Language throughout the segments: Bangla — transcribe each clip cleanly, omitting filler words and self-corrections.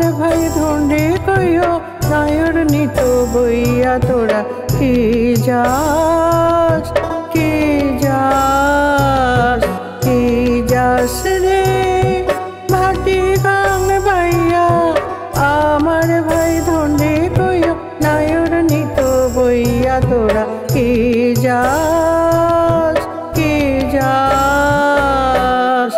আমার ভাই ধন্ডে কইও নায়র নিত বইয়া তোরা কি যাস কি যাস কি যাস রে ভাটি গাং বাইয়া আমার ভাই ধন্ডে কইও নায়র নিত বইয়া তোরা কি যাস কি যাস।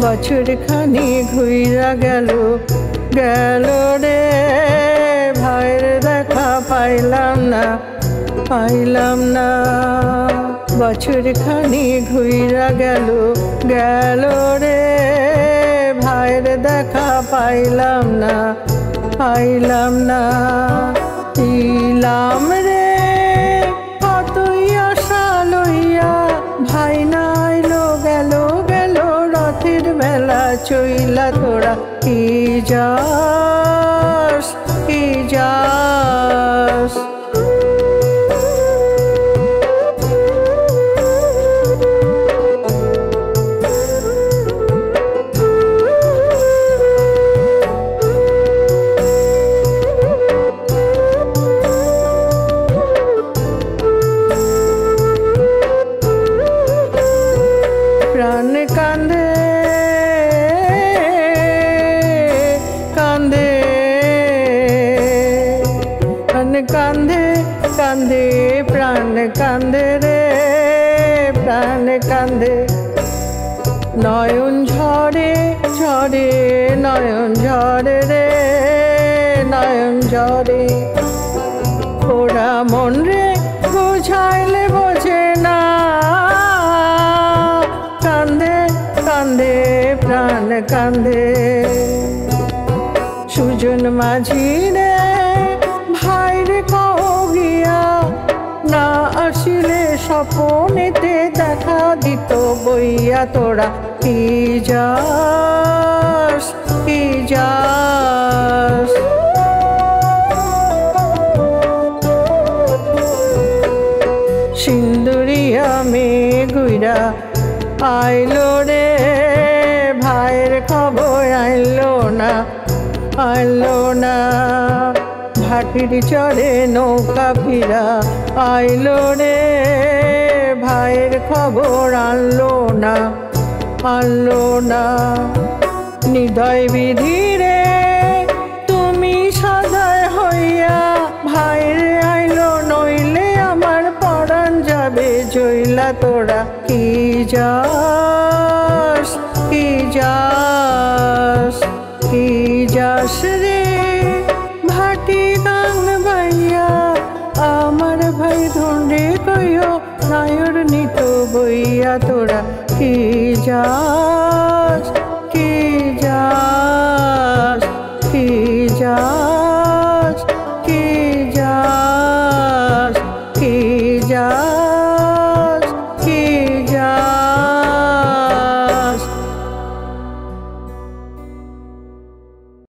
বছর খানি ঘুইরা গেল গেল রে ভাইয়ের দেখা পাইলাম না পাইলাম না। বছর খানি ঘুইরা গেল গেল রে ভাইয়ের দেখা পাইলাম না পাইলাম না। ইলাম রে কতই আশা লইয়া ভাই নাইলো গেল গেল রথের মেলা চইলা তোরা কি যাস কি যাস। প্রাণ কান্দে কান্দে প্রাণ কান্দে কান্দে প্রাণ কান্দে রে প্রাণ কান্দে। নয়ন ঝরে ঝরে নয়ন ঝরে রে নয়ন ঝরে। ওরা মন রে বুঝাইলে বোঝে না কান্দে কান্দে প্রাণ কান্দে। সুজন মাঝি রে ভাইরে কও গিয়া না আসিলে স্বপনেতে দেখা দিত বইয়া তোরা কি যাস কি যাস। সিন্দুরিয়া মেয়ে গুইরা আইলো রে ভাইয়ের খবর আইলো না আইলো না। ভাটির চরে নৌকা ফিরা আইলো রে ভাইয়ের খবর আনলো না আনলো না। নিদয় বিধি রে তুমি সদয় হইয়া ভাইরে আইলো নইলে আমার পরাণ যাবে জইলা তোরা কি যাস কি যাস কি যাস রে ভাটি গাং বাইয়া আমার ভাই ধন্ডে কইও নায়র নিত বইয়া তোরা কি যাস।